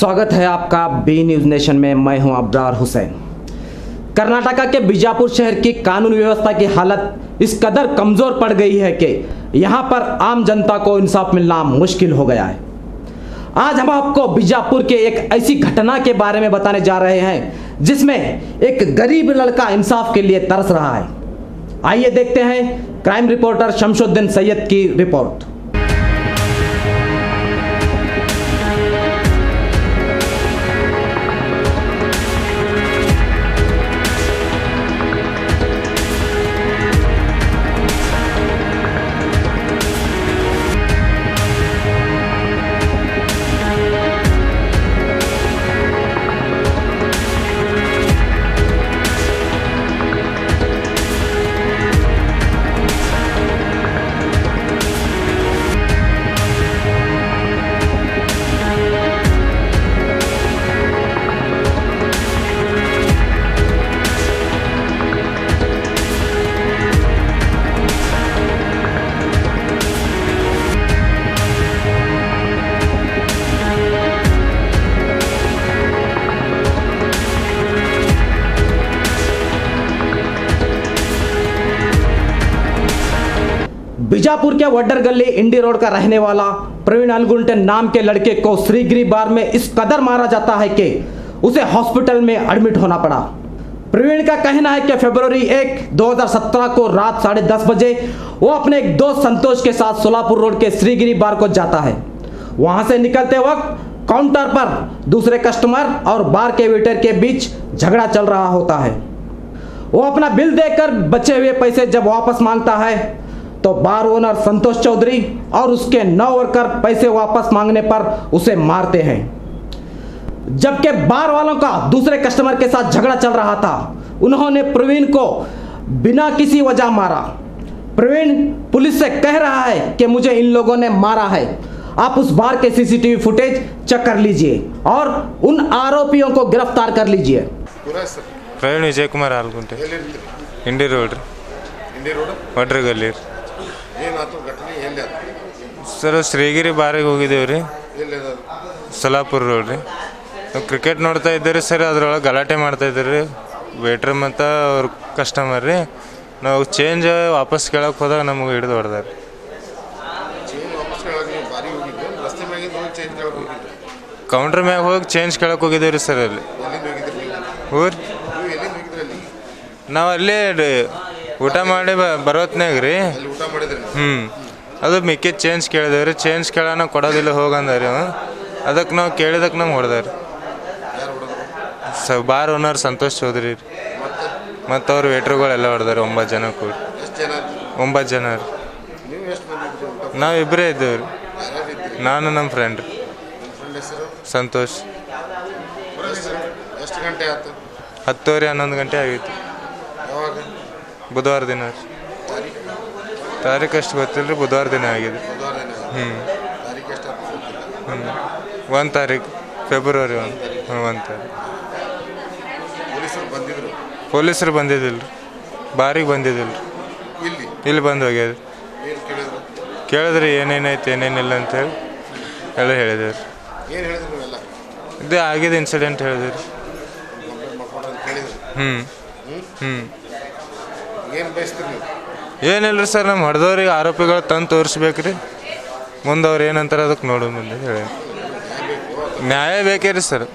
स्वागत है आपका बी न्यूज़ नेशन में। मैं हूं अब्रार हुसैन। कर्नाटका के बीजापुर शहर की कानून व्यवस्था की हालत इस कदर कमज़ोर पड़ गई है कि यहां पर आम जनता को इंसाफ मिलना मुश्किल हो गया है। आज हम आपको बीजापुर के एक ऐसी घटना के बारे में बताने जा रहे हैं जिसमें एक गरीब लड़का इंसाफ के लिए तरस रहा है। आइए देखते हैं क्राइम रिपोर्टर शमशुद्दीन सैयद की रिपोर्ट। बीजापुर के वड्डर गली इंडी रोड का रहने वाला प्रवीण अलगुंटे नाम के लड़के को श्रीगिरी बार में इस कदर मारा जाता है कि उसे हॉस्पिटल में एडमिट होना पड़ा। प्रवीण का कहना है कि फरवरी 1, 2017 को रात 10:30 बजे वो अपने एक दोस्त संतोष के साथ सोलापुर रोड के श्रीगिरी बार को जाता है। वहां से निकलते वक्त काउंटर पर दूसरे कस्टमर और बार के वेटर के बीच झगड़ा चल रहा होता है। वो अपना बिल देकर बचे हुए पैसे जब वापस मांगता है तो बार ओनर संतोष चौधरी और उसके 9 वर्कर पैसे वापस मांगने पर उसे मारते हैं। जबकि बार वालों का दूसरे कस्टमर के साथ झगड़ा चल रहा था, उन्होंने प्रवीण को बिना किसी वजह मारा। प्रवीण पुलिस से कह रहा है कि मुझे इन लोगों ने मारा है। आप उस बार के सीसीटीवी फुटेज चेक कर लीजिए और उन आरोपियों को गिरफ्तार कर लीजिए। प्रवीण विजय कुमार आलगुंटे, इंडी रोड ವಡ್ರ ಗಲ್ಲಿ ಸರ್ ಶ್ರೀಗಿರಿ ಬಾರಿಗೆ ಹೋಗಿದ್ದೇವೆ ರೀ, ಸೊಲಾಪುರ ರೋಡ್ ರೀ. ನಾವು ಕ್ರಿಕೆಟ್ ನೋಡ್ತಾ ಇದ್ದೇವೆ ರೀ ಸರ್. ಅದ್ರೊಳಗೆ ಗಲಾಟೆ ಮಾಡ್ತಾ ಇದ್ದೀವಿ ರೀ ವೇಟ್ರ್ ಮತ್ತು ಅವ್ರ ಕಸ್ಟಮರ್ ರೀ. ನಾವು ಚೇಂಜ್ ವಾಪಸ್ ಕೇಳಕ್ಕೆ ಹೋದಾಗ ನಮಗೆ ಹಿಡಿದು ಹೊಡೆದಾರೆ. ಕೌಂಟ್ರ್ ಮ್ಯಾಗ ಹೋಗಿ ಚೇಂಜ್ ಕೇಳಕ್ಕೆ ಹೋಗಿದ್ದೇವೆ ರೀ ಸರ್. ಅಲ್ಲಿ ಊರು ನಾವು ಅಲ್ಲೇ ಊಟ ಮಾಡಿ ಬರೋತ್ನಾಗ ರೀ. ಅದು ಮಿಕ್ಕಿ ಚೇಂಜ್ ಕೇಳಿದೇವೆ ರೀ. ಚೇಂಜ್ ಕೇಳೋಣ ಕೊಡೋದಿಲ್ಲ ಹೋಗಂದ ರೀ. ಅದಕ್ಕೆ ನಾವು ಕೇಳಿದಕ್ಕೆ ನಮ್ಗೆ ಹೊಡೆದಾರೆ. ಬಾರ್ ಓನರ್ ಸಂತೋಷ್ ಚೌಧರಿ ರೀ ಮತ್ತು ಅವ್ರ ವೇಟ್ರುಗಳೆಲ್ಲ ಹೊಡೆದಾರೆ. 9 ಜನ ಕೂಡಿ 9 ಜನ ರೀ. ನಾವು ಇಬ್ಬರೇ ಇದ್ದೇವೆ ರೀ, ನಾನು ನಮ್ಮ ಫ್ರೆಂಡ್ ರೀ ಸಂತೋಷ್. 10:30 11 ಗಂಟೆ ಆಗಿತ್ತು. ಬುಧವಾರ ದಿನ ರೀ. ತಾರೀಕು ಅಷ್ಟು ಗೊತ್ತಿಲ್ಲ ರೀ, ಬುಧವಾರ ದಿನ ಆಗಿದೆ. 1 ತಾರೀಕು ಫೆಬ್ರವರಿ 1 ತಾರೀಕು. ಪೊಲೀಸರು ಬಂದಿದ್ದಿಲ್ಲ ರೀ, ಬಾರಿಗೆ ಬಂದಿದ್ದಿಲ್ಲ ರೀ. ಇಲ್ಲಿ ಬಂದು ಹೋಗ್ಯದ. ಕೇಳಿದ್ರಿ ಏನೇನೈತೆ ಏನೇನಿಲ್ಲ ಅಂತೇಳಿ ಎಲ್ಲ ಹೇಳಿದೇವೆ ರೀ. ಇದು ಆಗಿದೆ ಇನ್ಸಿಡೆಂಟ್ ಹೇಳಿದೆ ರೀ. ಏನಿಲ್ಲ ರೀ ಸರ್, ನಮ್ಮ ಹೊಡೆದವ್ರಿಗೆ ಆರೋಪಿಗಳು ತಂದು ತೋರಿಸ್ಬೇಕು ರೀ. ಮುಂದೆ ಅವ್ರು ಏನಂತಾರೆ ಅದಕ್ಕೆ ನೋಡೋ ಮುಂದೆ ಹೇಳಿ. ನ್ಯಾಯ ಬೇಕೇ ರೀ ಸರ್,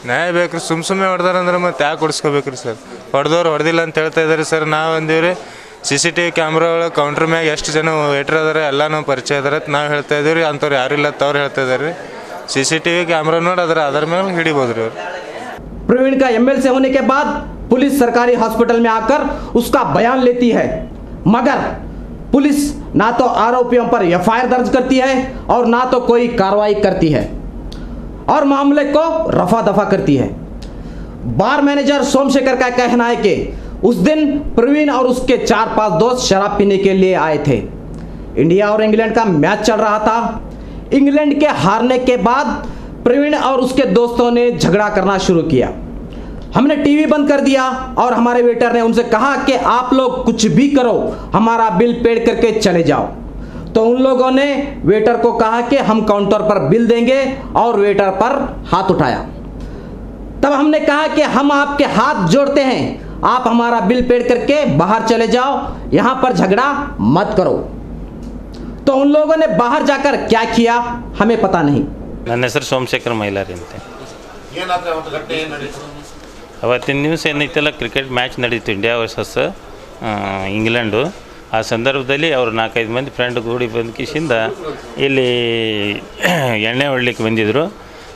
ನ್ಯಾಯ ಬೇಕು ರೀ. ಸುಮ್ಮನೆ ಹೊಡೆದಾರಂದ್ರೆ ಮತ್ತೆ ಯಾಕೆ ಹೊಡ್ಸ್ಕೋಬೇಕು ರೀ ಸರ್. ಹೊಡೆದವ್ರು ಹೊಡೆದಿಲ್ಲ ಅಂತ ಹೇಳ್ತಾ ಇದ್ದಾರೆ ಸರ್. ನಾವು ಅಂದೀವಿ ರೀ CCTV ಕ್ಯಾಮ್ರಾ ಒಳಗೆ ಕೌಂಟ್ರ್ ಮ್ಯಾಗ ಎಷ್ಟು ಜನ ವೇಟ್ರ್ ಅದಾರೆ ಎಲ್ಲ ನಾವು ಪರಿಚಯ ಅದಾರೆ ಅಂತ ನಾವು ಹೇಳ್ತಾ ಇದ್ದೀವಿ ರೀ. ಅಂಥವ್ರು ಯಾರು ಇಲ್ಲ ಅಂತ ಅವ್ರು ಹೇಳ್ತಾ ಇದ್ದಾರೆ ರೀ. CCTV ಕ್ಯಾಮ್ರಾ ನೋಡಿ ಅದರ ಮೇಲೆ ಹಿಡಿಬೋದು ರೀ ಅವ್ರು. प्रवीण का MLC होने के बाद पुलिस सरकारी हॉस्पिटल में आकर उसका बयान लेती है, मगर पुलिस ना तो आरोपियों पर FIR दर्ज करती है और ना तो कोई कार्रवाई करती है और मामले को रफा दफा करती है। बार मैनेजर सोमशेखर का कहना है कि उस दिन प्रवीण और उसके 4-5 दोस्त शराब पीने के लिए आए थे। इंडिया और इंग्लैंड का मैच चल रहा था। इंग्लैंड के हारने के बाद प्रवीण और उसके दोस्तों ने झगड़ा करना शुरू किया। हमने टीवी बंद कर दिया और हमारे वेटर ने उनसे कहा कि आप लोग कुछ भी करो, हमारा बिल पेड करके चले जाओ। तो उन लोगों ने वेटर को कहा कि हम काउंटर पर बिल देंगे और वेटर पर हाथ उठाया। तब हमने कहा कि हम आपके हाथ जोड़ते हैं, आप हमारा बिल पेड करके बाहर चले जाओ, यहां पर झगड़ा मत करो। तो उन लोगों ने बाहर जाकर क्या किया हमें पता नहीं। ನನ್ನ ಹೆಸರು ಸೋಮಶೇಖರ್ ಮೈಲಾರಿ ಅಂತ. ಅವತ್ತಿನ ದಿವಸ ಏನೈತಲ್ಲ ಕ್ರಿಕೆಟ್ ಮ್ಯಾಚ್ ನಡೀತು ಇಂಡಿಯಾ ವರ್ಸಸ್ ಇಂಗ್ಲೆಂಡು. ಆ ಸಂದರ್ಭದಲ್ಲಿ ಅವರು 4-5 ಮಂದಿ ಫ್ರೆಂಡ್ ಕೂಡಿ ಬಂದ ಕಿಶಿಂದ ಇಲ್ಲಿ ಎಣ್ಣೆ ಹೊಡ್ಲಿಕ್ಕೆ ಬಂದಿದ್ದರು.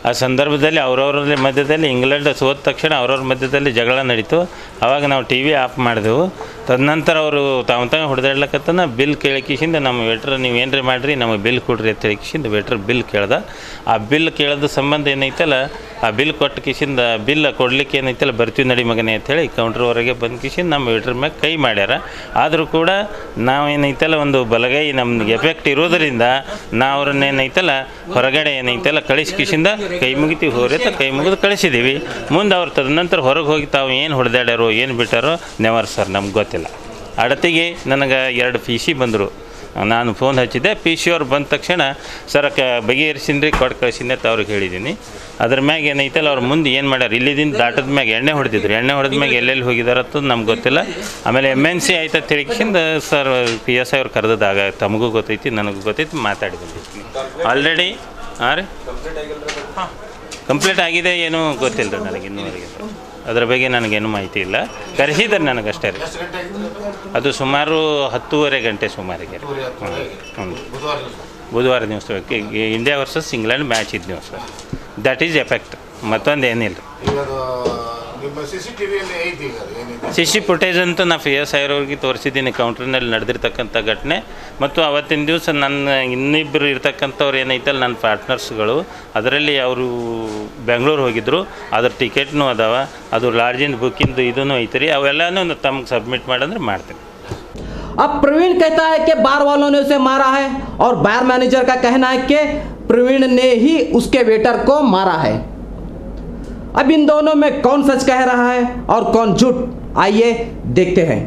ಆ ಸಂದರ್ಭದಲ್ಲಿ ಅವರವ್ರ ಮಧ್ಯದಲ್ಲಿ ಇಂಗ್ಲೆಂಡ್ ಸೋತ ತಕ್ಷಣ ಅವ್ರವ್ರ ಮಧ್ಯದಲ್ಲಿ ಜಗಳ ನಡೀತು. ಆವಾಗ ನಾವು ಟಿ ವಿ ಆಫ್ ಮಾಡಿದೆವು. ತದನಂತರ ಅವರು ತಾವು ಹೊಡೆದಾಡ್ಲಕತ್ತನ ಬಿಲ್ ಕೇಳಿಕಿಸಿಂದ ನಮ್ಮ ವೇಟ್ರ್ ನೀವು ಏನ್ರಿ ಮಾಡಿರಿ ನಮಗೆ ಬಿಲ್ ಕೊಡ್ರಿ ಅಂತ ಹೇಳಿಕಿಸಿಂದ ವೇಟ್ರ್ ಬಿಲ್ ಕೇಳ್ದ. ಆ ಬಿಲ್ ಕೇಳೋದ ಸಂಬಂಧ ಏನೈತಲ್ಲ ಆ ಬಿಲ್ ಕೊಟ್ಟು ಕಿಸಿಂದ ಬಿಲ್ ಕೊಡ್ಲಿಕ್ಕೆ ಏನೈತಲ್ಲ ಬರ್ತೀವಿ ನಡಿ ಮಗನೇ ಅಂಥೇಳಿ ಕೌಂಟ್ರ್ವರೆಗೆ ಬಂದು ಕಿಸಿಂದ ನಮ್ಮ ವೇಟ್ರ್ ಮ್ಯಾಗ ಕೈ ಮಾಡ್ಯಾರ. ಆದರೂ ಕೂಡ ನಾವು ಏನೈತಲ್ಲ ಒಂದು ಬಲಗೈ ನಮ್ಗೆ ಎಫೆಕ್ಟ್ ಇರೋದರಿಂದ ನಾವು ಅವ್ರನ್ನ ಏನೈತಲ್ಲ ಹೊರಗಡೆ ಏನೈತಲ್ಲ ಕಳಿಸಿ ಕಿಸಿಂದ ಕೈ ಮುಗಿತೀವಿ ಹೋರಿ ಅಂತ ಕೈ ಮುಗಿದು ಕಳಿಸಿದ್ದೀವಿ. ಮುಂದೆ ಅವ್ರು ತದನಂತರ ಹೊರಗೆ ಹೋಗಿ ತಾವು ಏನು ಹೊಡೆದಾಡ್ಯಾರೋ ಏನು ಬಿಟ್ಟಾರೋ ನೆವರ್ ಸರ್ ನಮ್ಗೆ ಗೊತ್ತಿಲ್ಲ. ಅಡತಿಗೆ ನನಗೆ 2 PC ಬಂದರು. ನಾನು ಫೋನ್ ಹಚ್ಚಿದ್ದೆ. PC ಅವ್ರು ಬಂದ ತಕ್ಷಣ ಸರ್ ಬಗೆಹರಿಸಿನ್ರಿ ಕೊಟ್ಟು ಕಳಿಸಿದ್ದೆ ಅಂತ ಅವ್ರಿಗೆ ಹೇಳಿದ್ದೀನಿ. ಅದ್ರ ಮ್ಯಾಗ ಏನೈತಲ್ಲ ಅವ್ರು ಮುಂದೆ ಏನು ಮಾಡ್ಯಾರ ಇಲ್ಲಿದಿಂದ ದಾಟದ ಮ್ಯಾಗ ಎಣ್ಣೆ ಹೊಡೆದಿದ್ರು. ಎಣ್ಣೆ ಹೊಡೆದ ಮ್ಯಾಗ ಎಲ್ಲೆಲ್ಲಿ ಹೋಗಿದಾರತ್ತು ನಮ್ಗೆ ಗೊತ್ತಿಲ್ಲ. ಆಮೇಲೆ MNC ಆಯ್ತು ತಿಳಿಕಿಂದ ಸರ್ PSI ಅವ್ರು ಕರೆದಾಗ ತಮಗೂ ಗೊತ್ತೈತಿ ನನಗೂ ಗೊತ್ತೈತಿ ಮಾತಾಡಿ ಬಂದಿರ್ತೀನಿ. ಆಲ್ರೆಡಿ ಹಾಂ ರೀ ಕಂಪ್ಲೀಟ್ ಆಗಿದೆ ಏನೂ ಗೊತ್ತಿಲ್ಲ ರೀ ನನಗೆ ಇನ್ನೂವರೆಗೆ. ಅದರ ಬಗ್ಗೆ ನನಗೇನು ಮಾಹಿತಿ ಇಲ್ಲ. ಕರೆಸಿದ್ದಾರೆ ನನಗಷ್ಟೇ ರೀ. ಅದು ಸುಮಾರು 10:30 ಗಂಟೆ ಸುಮಾರಿಗೆ ರೀ. ಹ್ಞೂ ಬುಧವಾರ ದಿವಸ ಇಂಡಿಯಾ ವರ್ಸಸ್ ಇಂಗ್ಲೆಂಡ್ ಮ್ಯಾಚ್ ಇದ್ದ ದಿವಸ. ದ್ಯಾಟ್ ಈಸ್ ಎಫೆಕ್ಟ್, ಮತ್ತೊಂದು ಏನಿಲ್ಲ. CC ಫುಟೇಜ್ ಅಂತೂ ನಾ PSI ಅವ್ರಿಗೆ ತೋರಿಸಿದ್ದೀನಿ ಕೌಂಟ್ರಿನಲ್ಲಿ ನಡೆದಿರ್ತಕ್ಕಂಥ ಘಟನೆ. ಮತ್ತು ಅವತ್ತಿನ ದಿವಸ ನನ್ನ ಇನ್ನಿಬ್ಬರು ಇರ್ತಕ್ಕಂಥವ್ರು ಏನೈತಲ್ಲ ನನ್ನ ಪಾರ್ಟ್ನರ್ಸ್ಗಳು ಅದರಲ್ಲಿ ಅವರು ಬೆಂಗಳೂರು ಹೋಗಿದ್ದರು. ಅದ್ರ ಟಿಕೆಟ್ನೂ ಅದಾವ, ಅದು ಲಾಡ್ಜಿಂದ ಬುಕ್ಕಿಂದು ಇದೂ ಐತೆ ರೀ. ಅವೆಲ್ಲನೂ ತಮ್ಗೆ ಸಬ್ಮಿಟ್ ಮಾಡಂದ್ರೆ ಮಾಡ್ತೀನಿ. अब प्रवीण कहता है कि बार वालों ने उसे मारा है और बार मैनेजर का कहना है कि प्रवीण ने ही उसके वेटर को मारा है। अब इन दोनों में कौन सच कह रहा है और कौन झूठ, आइए देखते हैं।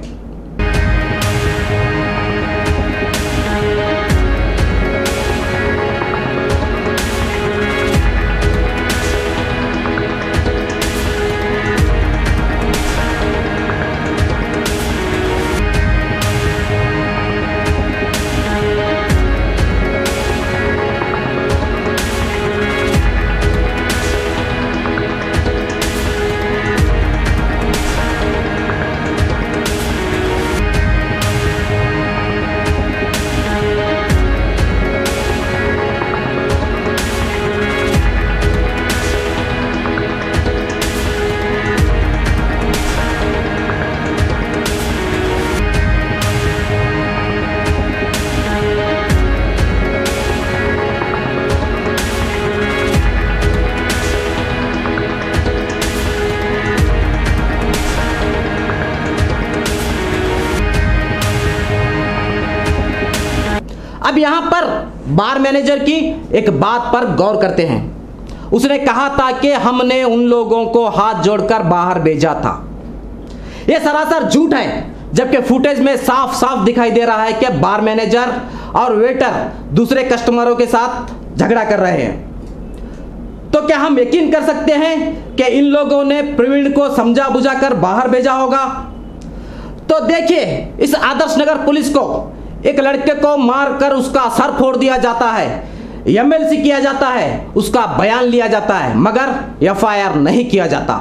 अब यहां पर बार मैनेजर की एक बात पर गौर करते हैं। उसने कहा था कि हमने उन लोगों को हाथ जोड़कर बाहर भेजा था। यह सरासर झूठ है, जबकि फुटेज में साफ साफ दिखाई दे रहा है कि बार मैनेजर और वेटर दूसरे कस्टमरों के साथ झगड़ा कर रहे हैं। तो क्या हम यकीन कर सकते हैं कि इन लोगों ने प्रवीण को समझा बुझाकर बाहर भेजा होगा? तो देखिए, इस आदर्श नगर पुलिस को एक लड़के को मारकर उसका सर फोड़ दिया जाता है, MLC किया जाता है, उसका बयान लिया जाता है, मगर FIR नहीं किया जाता।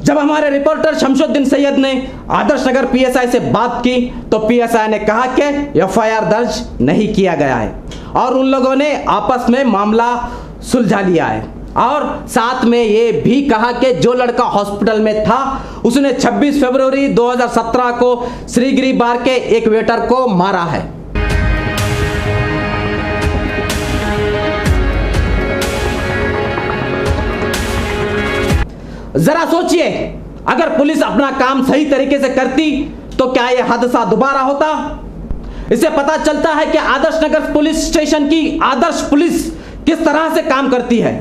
जब हमारे रिपोर्टर शमशुद्दीन सैयद ने आदर्श नगर PSI से बात की तो PSI ने कहा कि FIR दर्ज नहीं किया गया है और उन लोगों ने आपस में मामला सुलझा लिया है। और साथ में ये भी कहा कि जो लड़का हॉस्पिटल में था उसने 26 फरवरी 2017 को श्रीगिरी बार के एक वेटर को मारा है। जरा सोचिए, अगर पुलिस अपना काम सही तरीके से करती तो क्या यह हादसा दोबारा होता? इससे पता चलता है कि आदर्श नगर पुलिस स्टेशन की आदर्श पुलिस किस तरह से काम करती है।